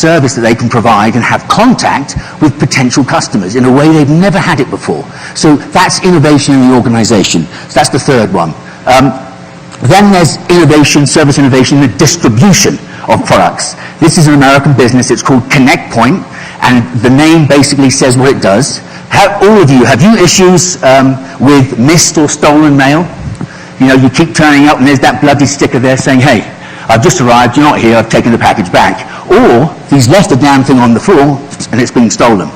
service that they can provide and have contact with potential customers in a way they've never had it before. So that's innovation in the organization. So that's the third one. Then there's innovation, service innovation, the distribution of products. This is an American business. It's called Connect Point, and the name basically says what it does. All of you, have you issues with missed or stolen mail? You know, you keep turning up and there's that bloody sticker there saying, hey, I've just arrived, you're not here, I've taken the package back. Or he's left the damn thing on the floor and it's been stolen.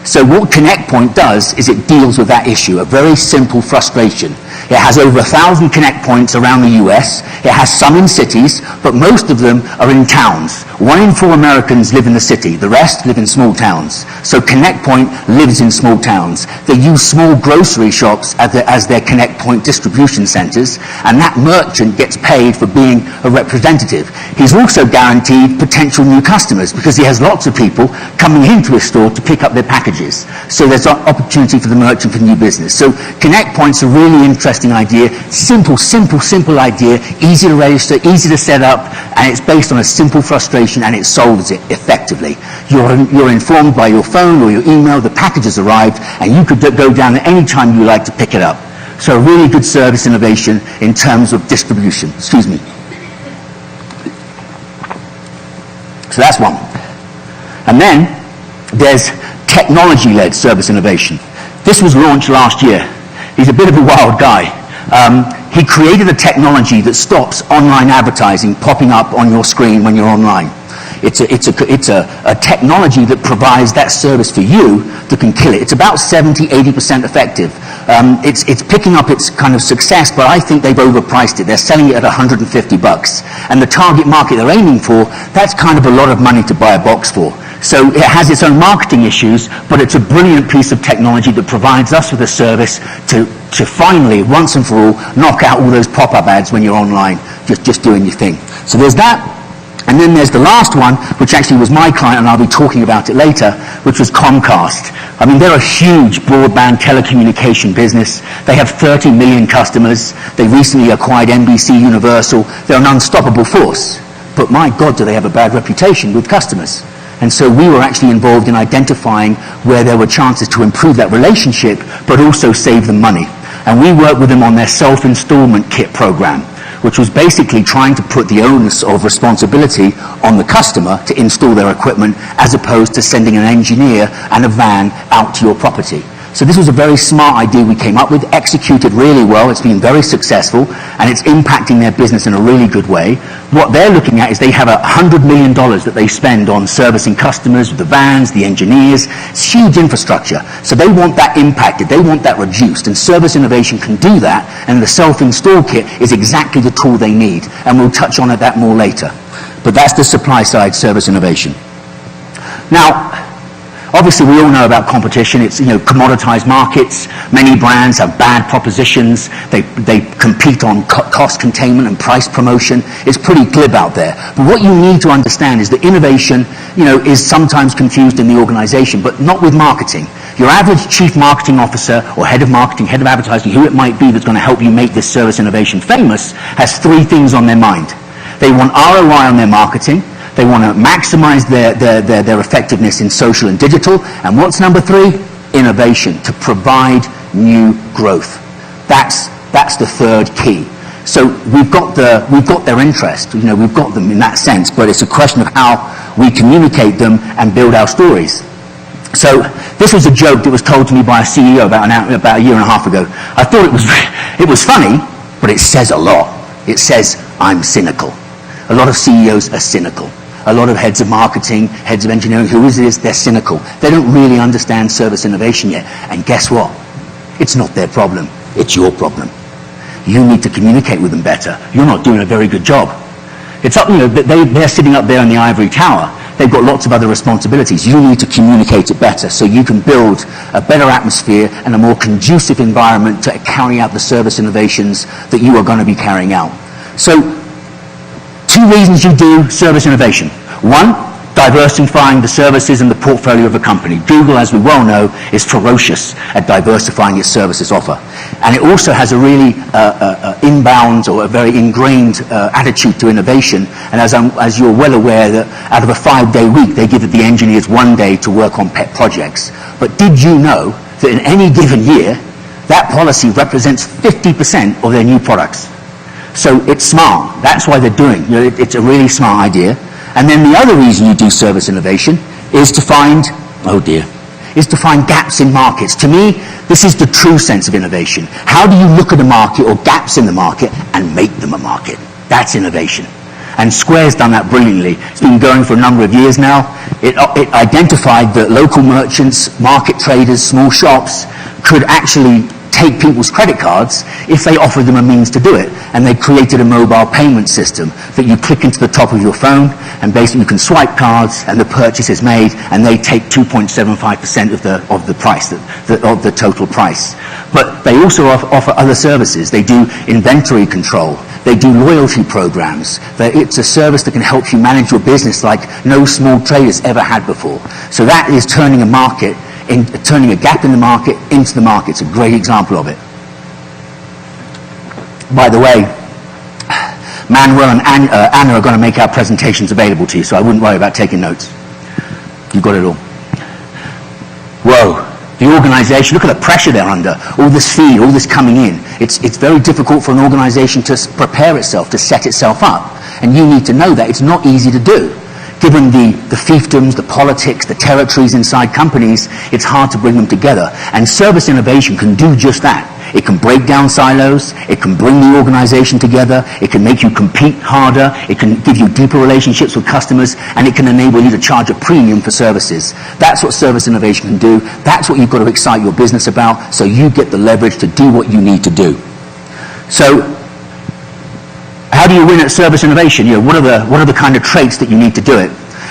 So what Connect Point does is it deals with that issue, a very simple frustration. It has over 1,000 Connect Points around the US. It has some in cities, but most of them are in towns. 1 in 4 Americans live in the city. The rest live in small towns. So Connect Point lives in small towns. They use small grocery shops as their Connect Point distribution centers, and that merchant gets paid for being a representative. He's also guaranteed potential new customers because he has lots of people coming into his store to pick up their packages. So there's an opportunity for the merchant for new business. So Connect Point's a really interesting idea, simple idea, easy to register, easy to set up, and it's based on a simple frustration and it solves it effectively. You're informed by your phone or your email, the package has arrived, and you could go down at any time you like to pick it up. So a really good service innovation in terms of distribution. Excuse me. So that's one. And then there's technology-led service innovation. This was launched last year. He's a bit of a wild guy. He created a technology that stops online advertising popping up on your screen when you're online. It's a technology that provides that service for you that can kill it. It's about 70–80% effective. It's picking up its kind of success, but I think they've overpriced it. They're selling it at $150. And the target market they're aiming for, that's kind of a lot of money to buy a box for. So it has its own marketing issues, but it's a brilliant piece of technology that provides us with a service to finally, once and for all, knock out all those pop-up ads when you're online, just doing your thing. So there's that. And then there's the last one, which actually was my client, and I'll be talking about it later, which was Comcast. I mean, they're a huge broadband telecommunication business. They have 30 million customers. They recently acquired NBC Universal. They're an unstoppable force. But my God, do they have a bad reputation with customers. And so we were actually involved in identifying where there were chances to improve that relationship, but also save them money. And we worked with them on their self-installment kit program, which was basically trying to put the onus of responsibility on the customer to install their equipment, as opposed to sending an engineer and a van out to your property. So this was a very smart idea we came up with, executed really well. It's been very successful, and it's impacting their business in a really good way. What they're looking at is they have $100 million that they spend on servicing customers, the vans, the engineers. It's huge infrastructure. So they want that impacted. They want that reduced, and service innovation can do that, and the self-install kit is exactly the tool they need, and we'll touch on that more later. But that's the supply side service innovation. Now, obviously, we all know about competition. It's, commoditized markets. Many brands have bad propositions. They compete on cost containment and price promotion. It's pretty glib out there. But what you need to understand is that innovation, is sometimes confused in the organization, but not with marketing. Your average chief marketing officer or head of marketing, head of advertising, who it might be that's going to help you make this service innovation famous, has 3 things on their mind. They want ROI on their marketing. They want to maximize their effectiveness in social and digital. And what's number 3? Innovation, to provide new growth. That's the third key. So we've got their interest. We've got them in that sense, but it's a question of how we communicate them and build our stories. So this was a joke that was told to me by a CEO about a year and a half ago. I thought it was funny, but it says a lot. It says, I'm cynical. A lot of CEOs are cynical. A lot of heads of marketing, heads of engineering, who is this? They're cynical. They don't really understand service innovation yet. And guess what? It's not their problem. It's your problem. You need to communicate with them better. You're not doing a very good job. It's up, they're sitting up there in the ivory tower. They've got lots of other responsibilities. You need to communicate it better so you can build a better atmosphere and a more conducive environment to carry out the service innovations that you are going to be carrying out. So, 2 reasons you do service innovation. 1, diversifying the services and the portfolio of a company. Google, as we well know, is ferocious at diversifying its services offer. And it also has a really inbound or a very ingrained attitude to innovation. And as you're well aware, that out of a 5-day week, they give the engineers 1 day to work on pet projects. But did you know that in any given year, that policy represents 50% of their new products? So it's smart. That's why they're doing. It's a really smart idea. And then the other reason you do service innovation is to find, is to find gaps in markets. To me, this is the true sense of innovation. How do you look at a market or gaps in the market and make them a market? That's innovation. And Square's done that brilliantly. It's been going for a number of years now. It identified that local merchants, market traders, small shops could actually take people's credit cards if they offered them a means to do it. And they created a mobile payment system that you click into the top of your phone, and basically you can swipe cards and the purchase is made, and they take 2.75% of the price, of the total price. But they also offer other services. They do inventory control. They do loyalty programs. It's a service that can help you manage your business like no small traders ever had before. So that is turning a market, turning a gap in the market into the market. It's a great example of it. By the way, Manuel and Anna are going to make our presentations available to you, so I wouldn't worry about taking notes. You've got it all. Whoa. The organization, look at the pressure they're under. All this feed, all this coming in. It's very difficult for an organization to prepare itself, to set itself up. And you need to know that. It's not easy to do. Given the fiefdoms, the politics, the territories inside companies, it's hard to bring them together. And service innovation can do just that. It can break down silos, it can bring the organization together, it can make you compete harder, it can give you deeper relationships with customers, and it can enable you to charge a premium for services. That's what service innovation can do. That's what you've got to excite your business about, so you get the leverage to do what you need to do. So, how do you win at service innovation? What are the kind of traits that you need to do it?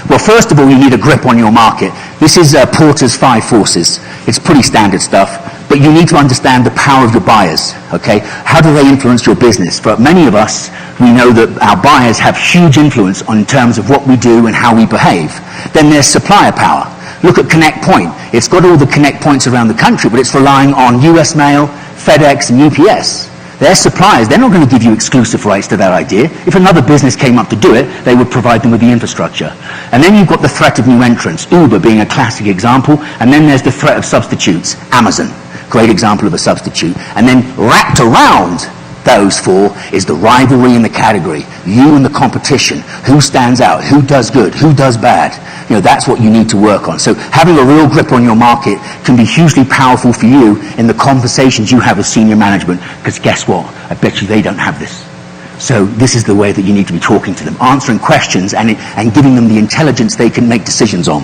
Well, first of all, you need a grip on your market. This is Porter's 5 forces. It's pretty standard stuff, but you need to understand the power of your buyers, okay? How do they influence your business? For many of us, we know that our buyers have huge influence in terms of what we do and how we behave. Then there's supplier power. Look at Connect Point. It's got all the Connect Points around the country, but it's relying on US Mail, FedEx, and UPS. Their suppliers, they're not going to give you exclusive rights to that idea. If another business came up to do it, they would provide them with the infrastructure. And then you've got the threat of new entrants, Uber being a classic example, and then there's the threat of substitutes, Amazon, great example of a substitute. And then wrapped around those 4 is the rivalry in the category, you and the competition, who stands out, who does good, who does bad. That's what you need to work on. So having a real grip on your market can be hugely powerful for you in the conversations you have with senior management, because guess what? I bet you they don't have this. So this is the way that you need to be talking to them, answering questions and giving them the intelligence they can make decisions on.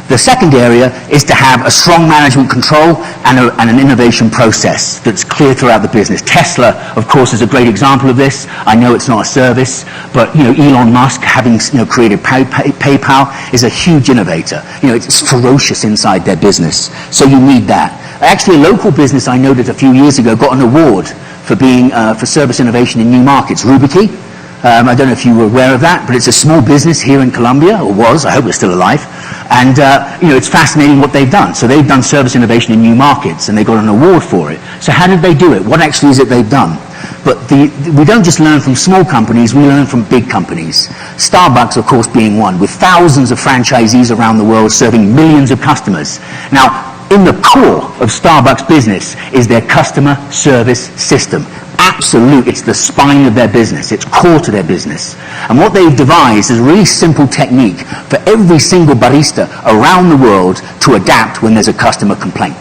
The second area is to have a strong management control and an innovation process that's clear throughout the business. Tesla, of course, is a great example of this. I know it's not a service, but Elon Musk, having created PayPal, is a huge innovator. It's ferocious inside their business. So you need that. Actually, a local business I noted a few years ago got an award for being for service innovation in new markets. Rubikey. I don't know if you were aware of that, but it's a small business here in Colombia, or was. I hope it's still alive. And it's fascinating what they've done. So they've done service innovation in new markets, and they got an award for it. So how did they do it? What actually is it they've done? But we don't just learn from small companies, we learn from big companies. Starbucks, of course, being one, with thousands of franchisees around the world serving millions of customers. Now, in the core of Starbucks business is their customer service system. Absolute, it's the spine of their business, it's core to their business. And what they've devised is a really simple technique for every single barista around the world to adapt when there's a customer complaint.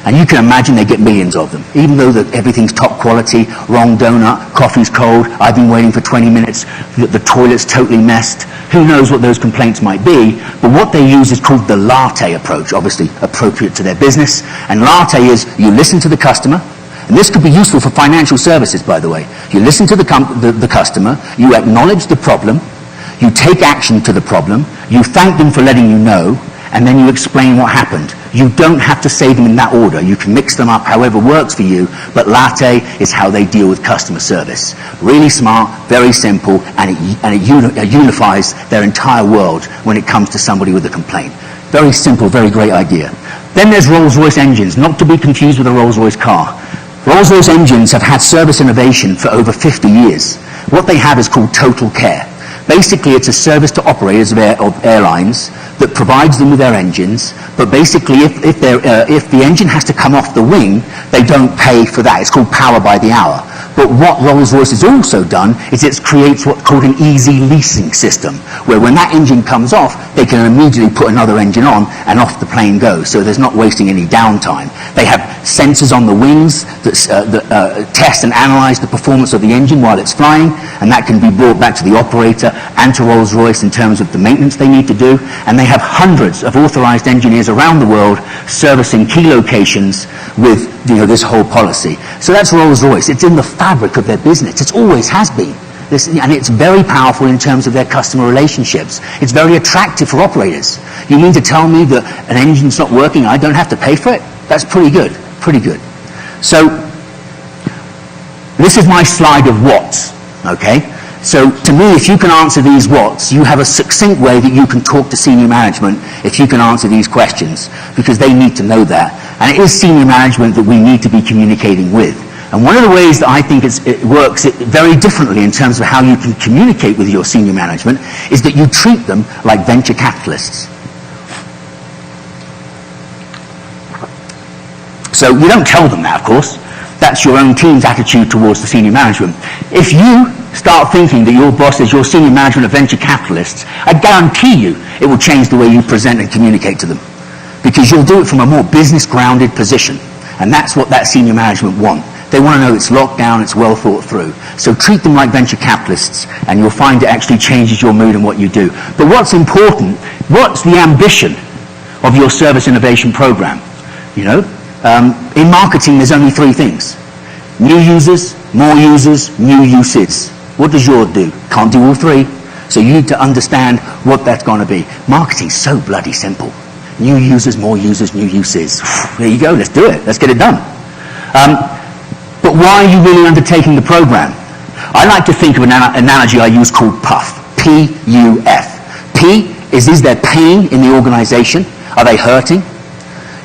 And you can imagine they get millions of them. Even though that everything's top quality, wrong donut, coffee's cold, I've been waiting for 20 minutes, the toilet's totally messed, who knows what those complaints might be, but what they use is called the latte approach, obviously appropriate to their business. And latte is, you listen to the customer, and this could be useful for financial services, by the way. You listen to the customer, you acknowledge the problem, you take action to the problem, you thank them for letting you know, and then you explain what happened. You don't have to say them in that order. You can mix them up however works for you, but latte is how they deal with customer service. Really smart, very simple, and it unifies their entire world when it comes to somebody with a complaint. Very simple, very great idea. Then there's Rolls-Royce engines, not to be confused with a Rolls-Royce car. Rolls-Royce engines have had service innovation for over 50 years. What they have is called total care. Basically, it's a service to operators of airlines that provides them with their engines, but basically if the engine has to come off the wing, they don't pay for that. It's called power by the hour. But what Rolls-Royce has also done is it creates what's called an easy leasing system, where when that engine comes off, they can immediately put another engine on and off the plane goes, so there's not wasting any downtime. They have sensors on the wings that test and analyze the performance of the engine while it's flying, and that can be brought back to the operator and to Rolls-Royce in terms of the maintenance they need to do. And they have hundreds of authorized engineers around the world servicing key locations with this whole policy. So that's Rolls-Royce. It's in the fabric of their business. It always has been. And it's very powerful in terms of their customer relationships. It's very attractive for operators. You mean to tell me that an engine's not working, I don't have to pay for it? That's pretty good, pretty good. So this is my slide of what's, okay? So to me, if you can answer these what's, you have a succinct way that you can talk to senior management if you can answer these questions, because they need to know that. And it is senior management that we need to be communicating with. And one of the ways that I think it works very differently in terms of how you can communicate with your senior management is that you treat them like venture capitalists. So you don't tell them that, of course. That's your own team's attitude towards the senior management. If you start thinking that your bosses, your senior management are venture capitalists, I guarantee you it will change the way you present and communicate to them. Because you'll do it from a more business-grounded position. And that's what that senior management want. They want to know it's locked down, it's well thought through. So treat them like venture capitalists, and you'll find it actually changes your mood and what you do. But what's important, what's the ambition of your service innovation program? In marketing, there's only three things. New users, more users, new uses. What does yours do? Can't do all three. So you need to understand what that's going to be. Marketing's so bloody simple. New users, more users, new uses. There you go, let's do it. Let's get it done. But why are you really undertaking the program? I like to think of an analogy I use called PUF. P-U-F. P is there pain in the organization? Are they hurting?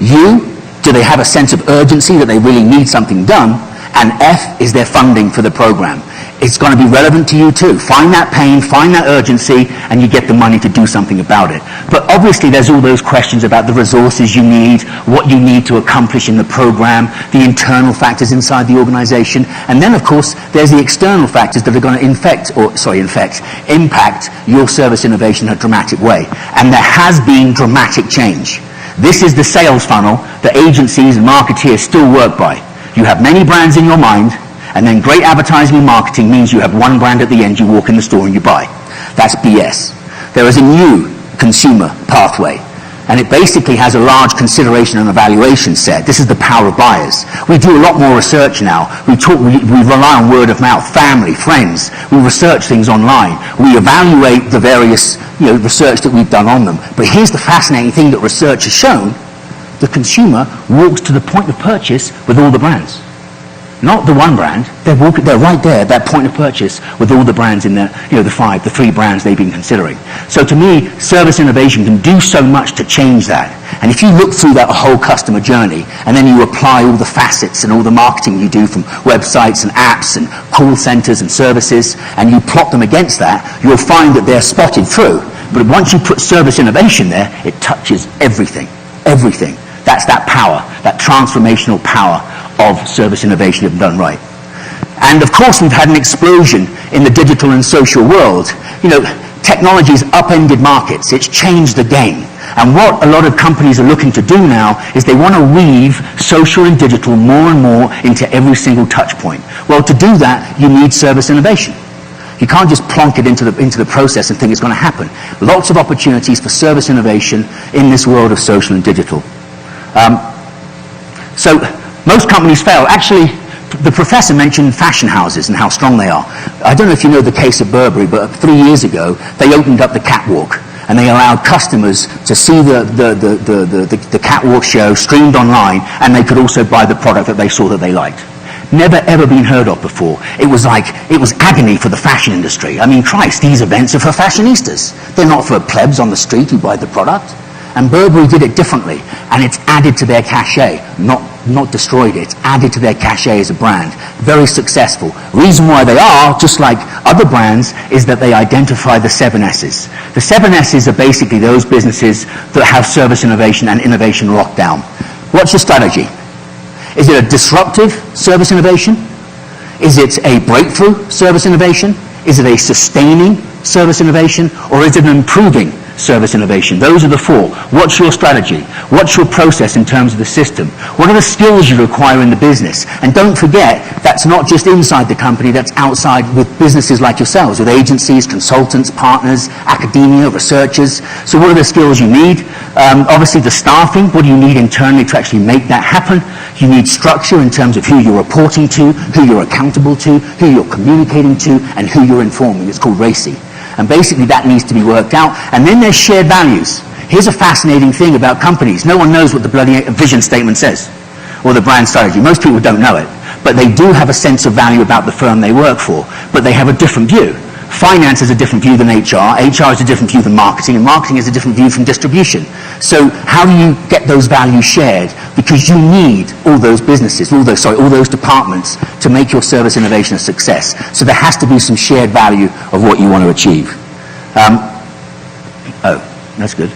U, do they have a sense of urgency that they really need something done? And F is their funding for the program. It's going to be relevant to you too. Find that pain, find that urgency, and you get the money to do something about it. But obviously there's all those questions about the resources you need, what you need to accomplish in the program, the internal factors inside the organization, and then of course there's the external factors that are going to impact your service innovation in a dramatic way. And there has been dramatic change. This is the sales funnel that agencies and marketeers still work by. You have many brands in your mind, and then great advertising and marketing means you have one brand at the end, you walk in the store and you buy. That's BS. There is a new consumer pathway, and it basically has a large consideration and evaluation set. This is the power of buyers. We do a lot more research now. We rely on word of mouth, family, friends. We research things online. We evaluate the various research that we've done on them. But here's the fascinating thing that research has shown. The consumer walks to the point of purchase with all the brands. Not the one brand, they're right there at that point of purchase with all the brands in there, the three brands they've been considering. So to me, service innovation can do so much to change that. And if you look through that whole customer journey, and then you apply all the facets and all the marketing you do from websites and apps and call centers and services, and you plot them against that, you'll find that they're spotted through. But once you put service innovation there, it touches everything, everything. That's that power, that transformational power of service innovation if done right. And of course we've had an explosion in the digital and social world. Technology's upended markets. It's changed the game. And what a lot of companies are looking to do now is they want to weave social and digital more and more into every single touch point. Well, to do that, you need service innovation. You can't just plonk it into the process and think it's going to happen. Lots of opportunities for service innovation in this world of social and digital. So most companies fail. Actually, the professor mentioned fashion houses and how strong they are. I don't know if you know the case of Burberry, but 3 years ago, they opened up the catwalk. and they allowed customers to see the catwalk show streamed online, and they could also buy the product that they saw that they liked. Never ever been heard of before. It was agony for the fashion industry. I mean, Christ, these events are for fashionistas. They're not for plebs on the street who buy the product. And Burberry did it differently, and it's added to their cachet, not destroyed it. It's added to their cachet as a brand. Very successful. Reason why they are, just like other brands, is that they identify the 7 S's. The 7 S's are basically those businesses that have service innovation and innovation locked down. What's your strategy? Is it a disruptive service innovation? Is it a breakthrough service innovation? Is it a sustaining service innovation? Or is it an improving service innovation? Those are the 4. What's your strategy? What's your process in terms of the system? What are the skills you require in the business? And don't forget, that's not just inside the company, that's outside with businesses like yourselves, with agencies, consultants, partners, academia, researchers. So what are the skills you need? Obviously the staffing, what do you need internally to actually make that happen? You need structure in terms of who you're reporting to, who you're accountable to, who you're communicating to, and who you're informing. It's called RACI. And basically that needs to be worked out. And then there's shared values. Here's a fascinating thing about companies. No one knows what the bloody vision statement says, or the brand strategy. Most people don't know it. But they do have a sense of value about the firm they work for. But they have a different view. Finance has a different view than HR. HR has a different view than marketing. And marketing has a different view from distribution. So how do you get those values shared? Because you need all those businesses, all those departments to make your service innovation a success. So there has to be some shared value of what you want to achieve. Oh, that's good.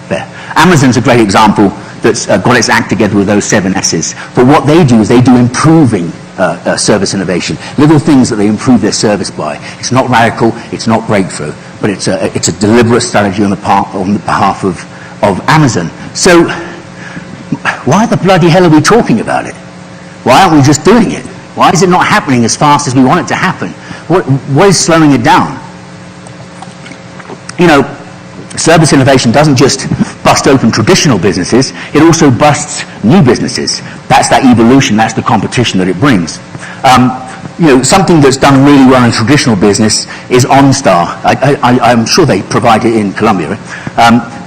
There. Amazon's a great example that's got its act together with those 7 S's. But what they do is they do improving service innovation, little things that they improve their service by. It's not radical, it's not breakthrough, but it's a deliberate strategy on the behalf of Amazon. So why the bloody hell are we talking about it? Why aren't we just doing it? Why is it not happening as fast as we want it to happen? What is slowing it down? You know, service innovation doesn't just bust open traditional businesses, it also busts new businesses. That's that evolution, that's the competition that it brings. You know, something that's done really well in traditional business is OnStar. I'm sure they provide it in Colombia.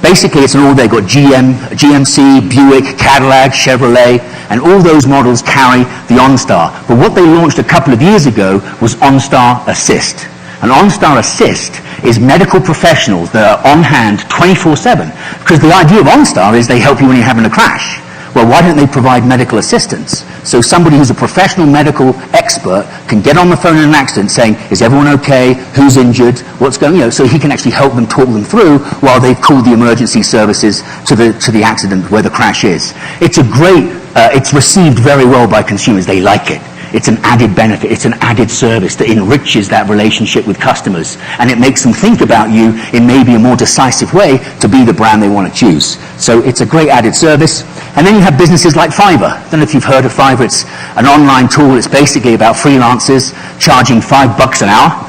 Basically, it's an all, they've got GMC, Buick, Cadillac, Chevrolet, and all those models carry the OnStar. But what they launched a couple of years ago was OnStar Assist. And OnStar Assist is medical professionals that are on hand 24/7. Because the idea of OnStar is they help you when you're having a crash. Well, why don't they provide medical assistance? So somebody who's a professional medical expert can get on the phone in an accident saying, is everyone okay? Who's injured? What's going on? You know, so he can actually help them, talk them through while they've called the emergency services to the accident where the crash is. It's a great, it's received very well by consumers. They like it. It's an added benefit, it's an added service that enriches that relationship with customers, and it makes them think about you in maybe a more decisive way to be the brand they want to choose. So it's a great added service. And then you have businesses like Fiverr. I don't know if you've heard of Fiverr. It's an online tool. It's basically about freelancers charging $5 an hour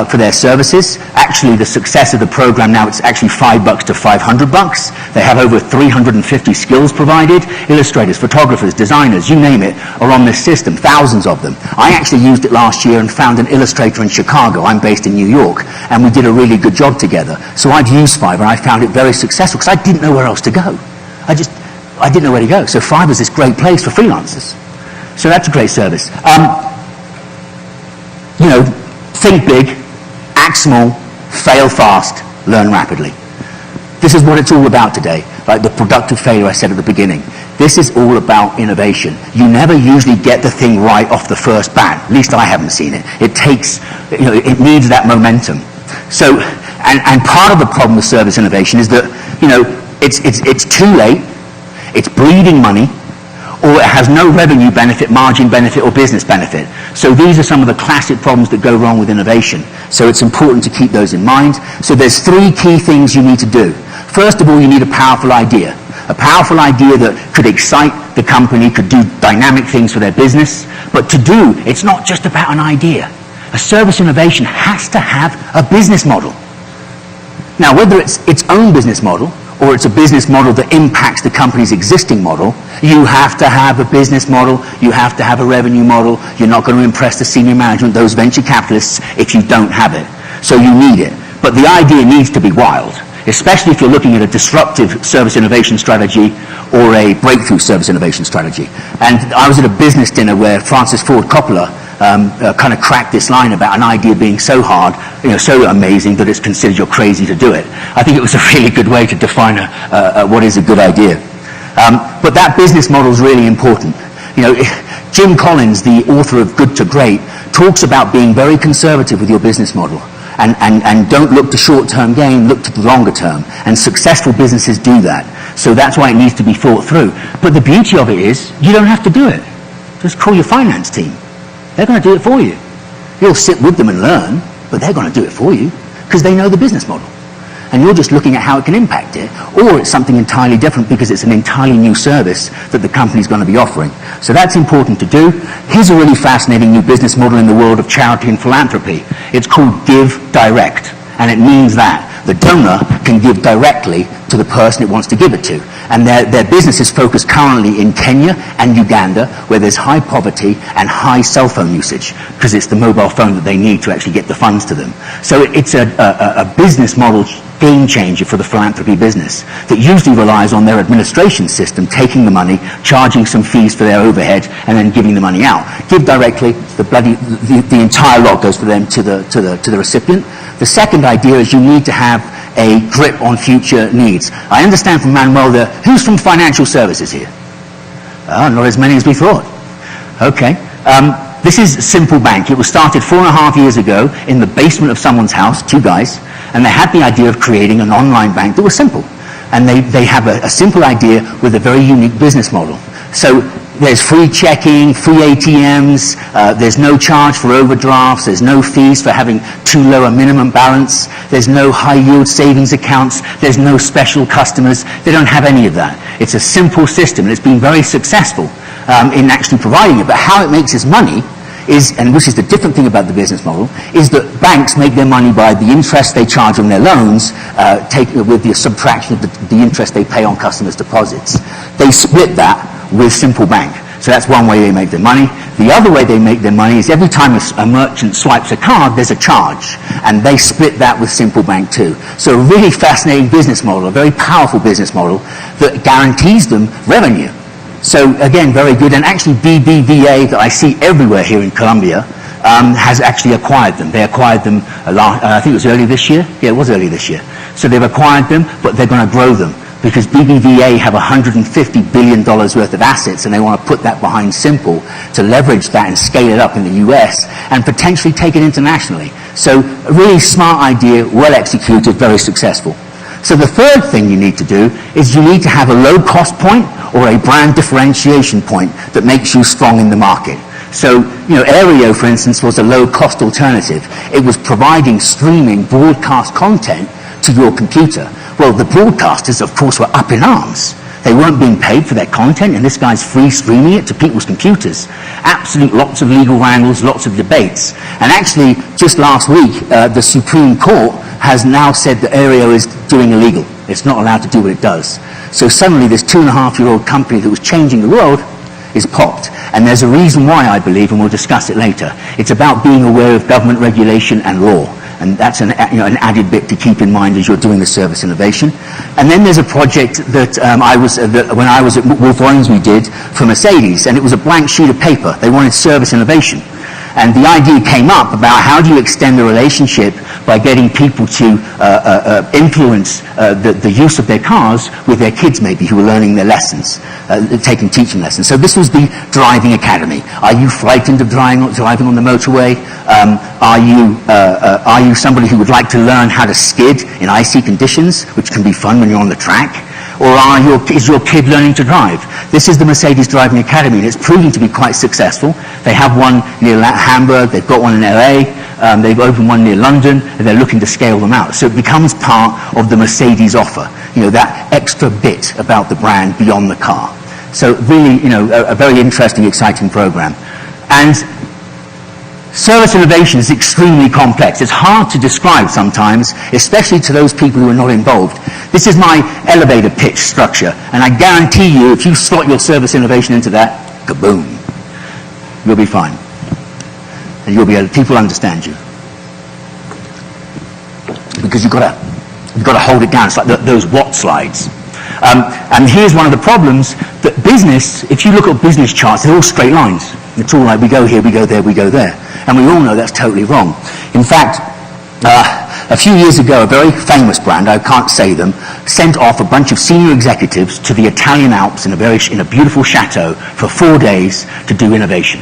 for their services. Actually, the success of the program now, it's actually $5 to $500. They have over 350 skills provided. Illustrators, photographers, designers, you name it, are on this system, thousands of them. I actually used it last year and found an illustrator in Chicago. I'm based in New York, and we did a really good job together. So I've used Fiverr, and I found it very successful because I didn't know where else to go. I didn't know where to go. So Fiverr's this great place for freelancers. So that's a great service. You know, think big, act small, fail fast, learn rapidly. This is what it's all about today, like the productive failure I said at the beginning. This is all about innovation. You never usually get the thing right off the first bang. At least I haven't seen it. It takes, you know, it needs that momentum. So, and part of the problem with service innovation is that, you know, it's too late, it's bleeding money, or it has no revenue benefit, margin benefit, or business benefit. So these are some of the classic problems that go wrong with innovation. So it's important to keep those in mind. So there's 3 key things you need to do. First of all, you need a powerful idea. A powerful idea that could excite the company, could do dynamic things for their business. But to do, it's not just about an idea. A service innovation has to have a business model. Now, whether it's its own business model, or it's a business model that impacts the company's existing model, you have to have a business model, you have to have a revenue model. You're not going to impress the senior management, those venture capitalists, if you don't have it. So you need it. But the idea needs to be wild. especially if you're looking at a disruptive service innovation strategy or a breakthrough service innovation strategy. And I was at a business dinner where Francis Ford Coppola kind of cracked this line about an idea being so hard, so amazing that it's considered you're crazy to do it. I think it was a really good way to define what is a good idea. But that business model is really important. Jim Collins, the author of Good to Great, talks about being very conservative with your business model. And don't look to short-term gain, look to the longer term. And successful businesses do that. So that's why it needs to be thought through. But the beauty of it is, you don't have to do it. Just call your finance team. They're going to do it for you. You'll sit with them and learn, but they're going to do it for you because they know the business model. And you're just looking at how it can impact it, or it's something entirely different because it's an entirely new service that the company's going to be offering. So that's important to do. Here's a really fascinating new business model in the world of charity and philanthropy. It's called Give Direct, and it means that the donor can give directly to the person it wants to give it to. And their business is focused currently in Kenya and Uganda, where there's high poverty and high cell phone usage, because it's the mobile phone that they need to actually get the funds to them. So it's a business model game changer for the philanthropy business that usually relies on their administration system taking the money, charging some fees for their overhead, and then giving the money out. Give directly, the entire lot goes for them to the recipient. The second idea is you need to have a grip on future needs. I understand from Manuel there, who's from financial services here? Not as many as we thought. Okay. This is Simple Bank. It was started 4.5 years ago in the basement of someone's house, 2 guys, and they had the idea of creating an online bank that was simple. And they have a simple idea with a very unique business model. So there's free checking, free ATMs, there's no charge for overdrafts, there's no fees for having too low a minimum balance, there's no high yield savings accounts, there's no special customers, they don't have any of that. It's a simple system and it's been very successful in actually providing it. But how it makes its money is, and which is the different thing about the business model, is that banks make their money by the interest they charge on their loans, with the subtraction of the interest they pay on customers' deposits. They split that with Simple Bank. So that's one way they make their money. The other way they make their money is every time a merchant swipes a card, there's a charge. And they split that with Simple Bank too. So a really fascinating business model, a very powerful business model that guarantees them revenue. So again, very good. And actually BBVA, that I see everywhere here in Colombia, has actually acquired them. They acquired them, I think it was early this year. Yeah, it was early this year. So they've acquired them, but they're going to grow them, because BBVA have $150 billion worth of assets, and they want to put that behind Simple to leverage that and scale it up in the US and potentially take it internationally. So a really smart idea, well executed, very successful. So the third thing you need to do is you need to have a low cost point or a brand differentiation point that makes you strong in the market. So, Aereo, for instance, was a low-cost alternative. It was providing streaming broadcast content to your computer. Well, the broadcasters, of course, were up in arms. They weren't being paid for their content, and this guy's free streaming it to people's computers. Lots of legal wrangles, lots of debates. And actually, just last week, the Supreme Court has now said that Aereo is doing illegal. It's not allowed to do what it does. So suddenly, this 2.5-year-old company that was changing the world is popped. And there's a reason why, I believe, and we'll discuss it later. It's about being aware of government regulation and law. And that's an added bit to keep in mind as you're doing the service innovation. And then there's a project that when I was at Wolf Owens we did for Mercedes, and it was a blank sheet of paper. They wanted service innovation. And the idea came up about how do you extend the relationship by getting people to influence the use of their cars with their kids maybe who are learning their lessons, taking teaching lessons. So this was the driving academy. Are you frightened of driving on the motorway? Are you somebody who would like to learn how to skid in icy conditions, which can be fun when you're on the track? Or is your kid learning to drive? This is the Mercedes Driving Academy, and it's proving to be quite successful. They have one near Hamburg, they've got one in LA, they've opened one near London, and they're looking to scale them out. So it becomes part of the Mercedes offer, that extra bit about the brand beyond the car. So really, a very interesting, exciting program. And service innovation is extremely complex. It's hard to describe sometimes, especially to those people who are not involved. This is my elevator pitch structure, and I guarantee you, if you slot your service innovation into that, kaboom, you'll be fine. And people understand you. Because you've got a You've got to hold it down. It's like those what slides. And here's one of the problems, that business, if you look at business charts, they're all straight lines. It's all like we go here, we go there, we go there. And we all know that's totally wrong. In fact, a few years ago, a very famous brand, I can't say them, sent off a bunch of senior executives to the Italian Alps in a beautiful chateau for 4 days to do innovation.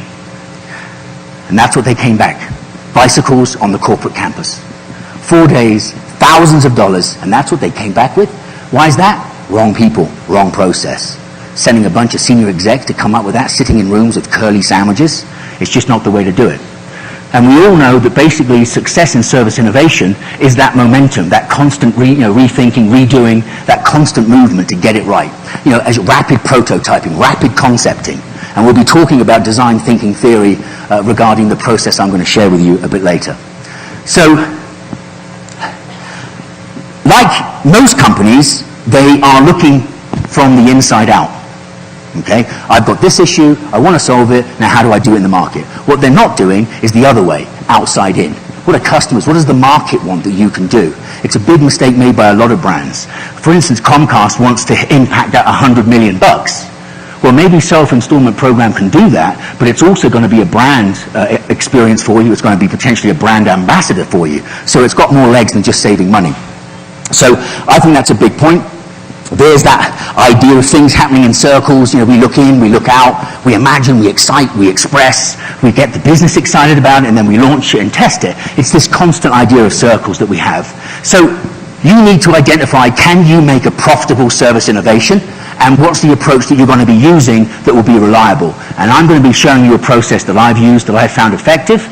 And that's what they came back. Bicycles on the corporate campus. 4 days, thousands of dollars, and that's what they came back with. Why is that? Wrong people, wrong process. Sending a bunch of senior execs to come up with that, sitting in rooms with curly sandwiches, it's just not the way to do it. And we all know that basically success in service innovation is that momentum, that constant rethinking, redoing, that constant movement to get it right. As rapid prototyping, rapid concepting. And we'll be talking about design thinking theory regarding the process I'm going to share with you a bit later. So, like most companies, they are looking from the inside out. Okay, I've got this issue, I want to solve it, now how do I do it in the market? What they're not doing is the other way, outside in. What are customers, what does the market want that you can do? It's a big mistake made by a lot of brands. For instance, Comcast wants to impact that $100 million. Well, maybe self-installment program can do that, but it's also going to be a brand experience for you, it's going to be potentially a brand ambassador for you. So it's got more legs than just saving money. So I think that's a big point. There's that idea of things happening in circles. We look in, we look out, we imagine, we excite, we express, we get the business excited about it, and then we launch it and test it. It's this constant idea of circles that we have. So you need to identify, can you make a profitable service innovation? And what's the approach that you're going to be using that will be reliable? And I'm going to be showing you a process that I've used, that I've found effective.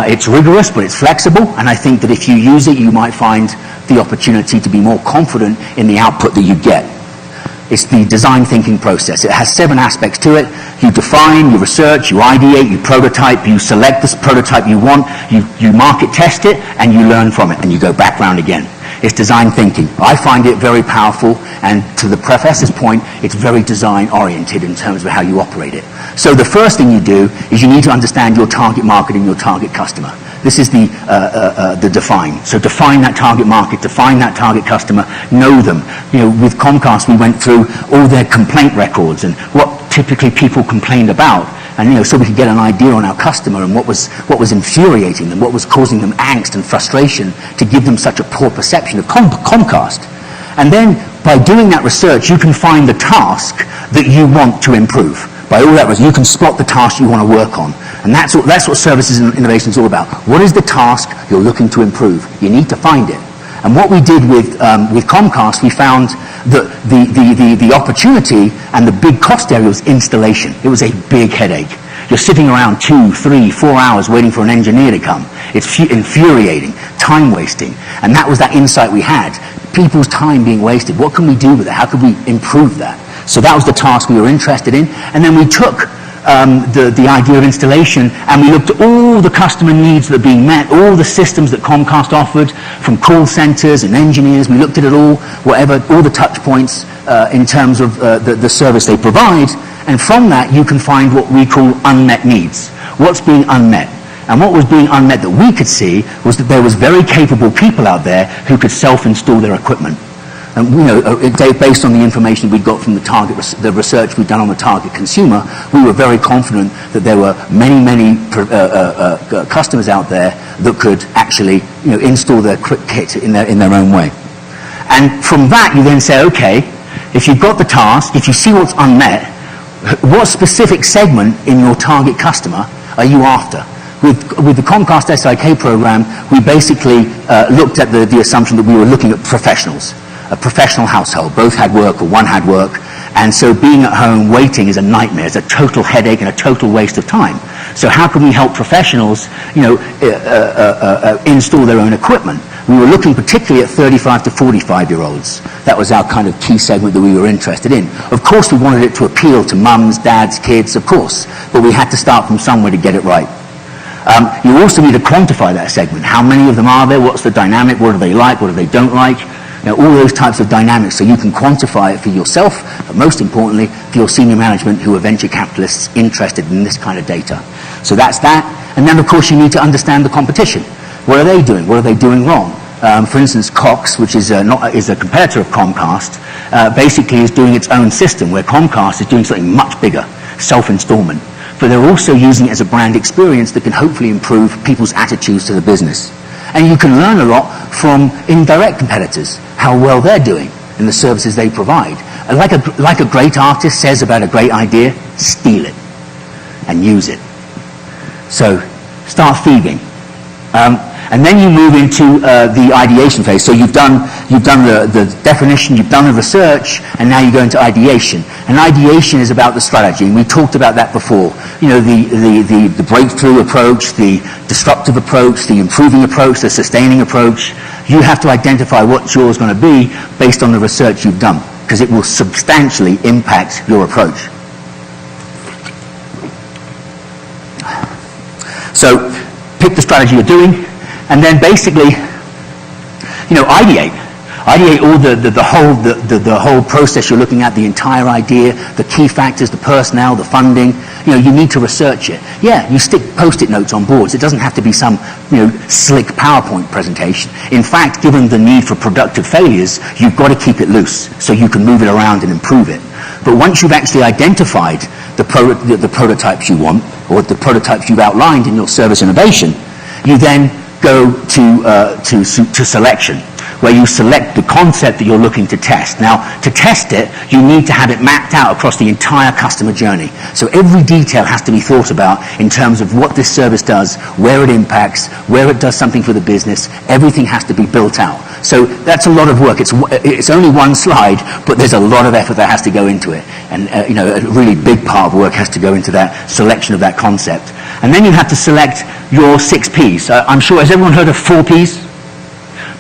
It's rigorous, but it's flexible. And I think that if you use it, you might find the opportunity to be more confident in the output that you get. It's the design thinking process. It has 7 aspects to it. You define, you research, you ideate, you prototype, you select the prototype you want, you market test it, and you learn from it, and you go back round again. It's design thinking. I find it very powerful, and to the professor's point, it's very design oriented in terms of how you operate it. So the first thing you do is you need to understand your target market and your target customer. This is the define. So define that target market, define that target customer, know them. With Comcast, we went through all their complaint records and what typically people complained about. And so we could get an idea on our customer and what was infuriating them, what was causing them angst and frustration to give them such a poor perception of Comcast. And then by doing that research, you can find the task that you want to improve. By all that research, you can spot the task you want to work on. And that's what services and innovation is all about. What is the task you're looking to improve? You need to find it. And what we did with Comcast, we found that the opportunity and the big cost area was installation. It was a big headache. You're sitting around 2, 3, 4 hours waiting for an engineer to come. It's infuriating, time wasting. And that was that insight we had. People's time being wasted. What can we do with it? How could we improve that? So that was the task we were interested in. And then we took the idea of installation, and we looked at all the customer needs that are being met, all the systems that Comcast offered, from call centers and engineers. We looked at it all, all the touch points in terms of the service they provide, and from that you can find what we call unmet needs. What's being unmet? And what was being unmet that we could see was that there was very capable people out there who could self-install their equipment. And based on the information we got from the research we'd done on the target consumer, we were very confident that there were many customers out there that could actually install their kit in their own way. And from that you then say, okay, if you've got the task, if you see what's unmet, what specific segment in your target customer are you after? With the Comcast SIK program, we basically looked at the assumption that we were looking at professionals. A professional household, both had work or one had work, and so being at home waiting is a nightmare, it's a total headache and a total waste of time. So how can we help professionals install their own equipment? We were looking particularly at 35 to 45-year-olds. That was our kind of key segment that we were interested in. Of course we wanted it to appeal to mums, dads, kids, of course, but we had to start from somewhere to get it right. You also need to quantify that segment. How many of them are there? What's the dynamic? What do they like? What do they don't like? All those types of dynamics, so you can quantify it for yourself, but most importantly, for your senior management who are venture capitalists interested in this kind of data. So that's that. And then, of course, you need to understand the competition. What are they doing? What are they doing wrong? For instance, Cox, which is a competitor of Comcast, basically is doing its own system where Comcast is doing something much bigger, self-installment. But they're also using it as a brand experience that can hopefully improve people's attitudes to the business. And you can learn a lot from indirect competitors, how well they're doing in the services they provide. And like a great artist says about a great idea, steal it and use it. So start thieving. And then you move into the ideation phase. So you've done the definition, you've done the research, and now you go into ideation. And ideation is about the strategy, and we talked about that before. You know, the breakthrough approach, the disruptive approach, the improving approach, the sustaining approach. You have to identify what yours going to be based on the research you've done, because it will substantially impact your approach. So pick the strategy you're doing, and then basically, you know, ideate all the whole process you're looking at, the entire idea, the key factors, the personnel, the funding. You know, you need to research it. Yeah, you stick post-it notes on boards. It doesn't have to be some, you know, slick PowerPoint presentation. In fact, given the need for productive failures, you've got to keep it loose so you can move it around and improve it. But once you've actually identified the prototypes you want, or the prototypes you've outlined in your service innovation, you then go to selection, where you select the concept that you're looking to test. Now, to test it, you need to have it mapped out across the entire customer journey. So every detail has to be thought about in terms of what this service does, where it impacts, where it does something for the business. Everything has to be built out. So that's a lot of work. It's only one slide, but there's a lot of effort that has to go into it. And you know, a really big part of work has to go into that selection of that concept. And then you have to select your 6 Ps. I'm sure, has everyone heard of 4 Ps?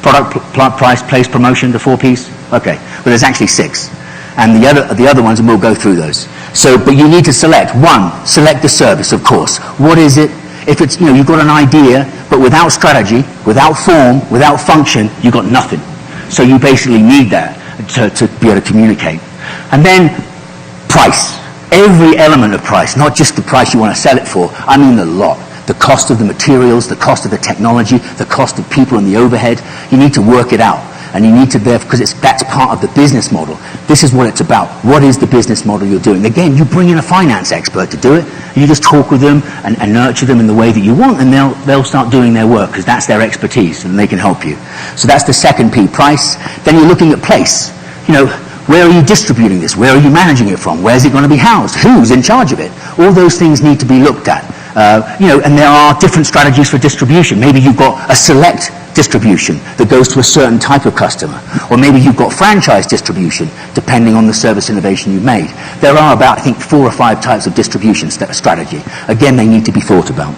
Product, price, place, promotion, the 4 Ps? Okay, well there's actually 6. And the other ones, and we'll go through those. So, but you need to select. 1, select the service, of course. What is it? If it's, you know, you've got an idea, but without strategy, without form, without function, you've got nothing. So you basically need that to be able to communicate. And then price. Every element of price, not just the price you want to sell it for, I mean the lot. The cost of the materials, the cost of the technology, the cost of people and the overhead. You need to work it out. And you need to, because that's part of the business model. This is what it's about. What is the business model you're doing? Again, you bring in a finance expert to do it. You just talk with them and nurture them in the way that you want, and they'll start doing their work, because that's their expertise, and they can help you. So that's the second P, price. Then you're looking at place. You know, where are you distributing this? Where are you managing it from? Where's it going to be housed? Who's in charge of it? All those things need to be looked at. You know, and there are different strategies for distribution. Maybe you've got a select distribution that goes to a certain type of customer. Or maybe you've got franchise distribution, depending on the service innovation you've made. There are about, I think, 4 or 5 types of distribution strategy. Again, they need to be thought about.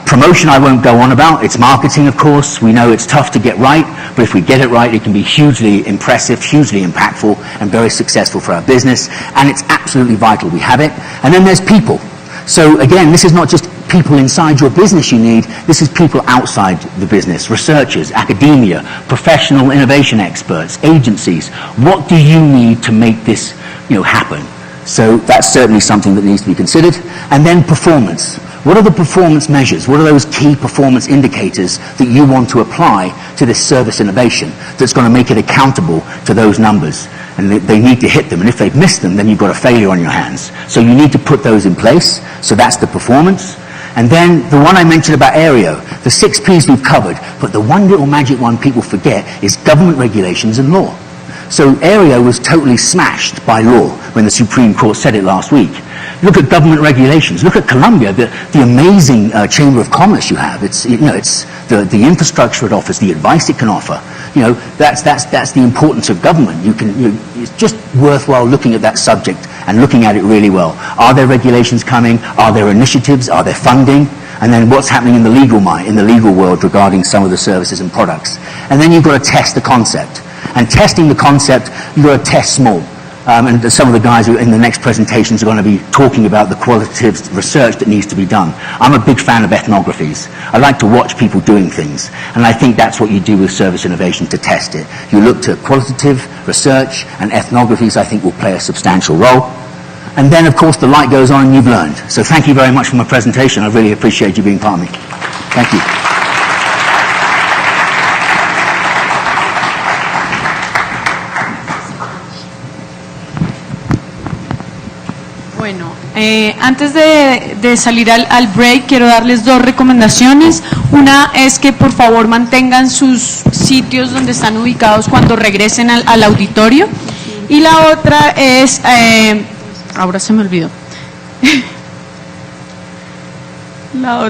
Promotion I won't go on about. It's marketing, of course. We know it's tough to get right, but if we get it right, it can be hugely impressive, hugely impactful, and very successful for our business. And it's absolutely vital we have it. And then there's people. So again, this is not just people inside your business you need, this is people outside the business, researchers, academia, professional innovation experts, agencies. What do you need to make this, you know, happen? So that's certainly something that needs to be considered. And then performance. What are the performance measures? What are those key performance indicators that you want to apply to this service innovation that's going to make it accountable to those numbers? And they need to hit them. And if they've missed them, then you've got a failure on your hands. So you need to put those in place. So that's the performance. And then the one I mentioned about Aereo, the 6 Ps we've covered, but the one little magic one people forget is government regulations and law. So Aereo was totally smashed by law when the Supreme Court said it last week. Look at government regulations. Look at Colombia, the amazing Chamber of Commerce you have. It's, you know, it's the infrastructure it offers, the advice it can offer. You know, that's the importance of government. It's just worthwhile looking at that subject and looking at it really well. Are there regulations coming? Are there initiatives? Are there funding? And then what's happening in the legal world regarding some of the services and products? And then you've got to test the concept. And testing the concept, you've got to test small. And some of the guys who in the next presentations are going to be talking about the qualitative research that needs to be done. I'm a big fan of ethnographies. I like to watch people doing things. And I think that's what you do with service innovation to test it. You look to qualitative research, and ethnographies I think will play a substantial role. And then of course the light goes on and you've learned. So thank you very much for my presentation. I really appreciate you being part of me. Thank you. Bueno, antes de salir al break, quiero darles dos recomendaciones. Una es que por favor mantengan sus sitios donde están ubicados cuando regresen al auditorio. Y la otra es, ahora se me olvidó. La otra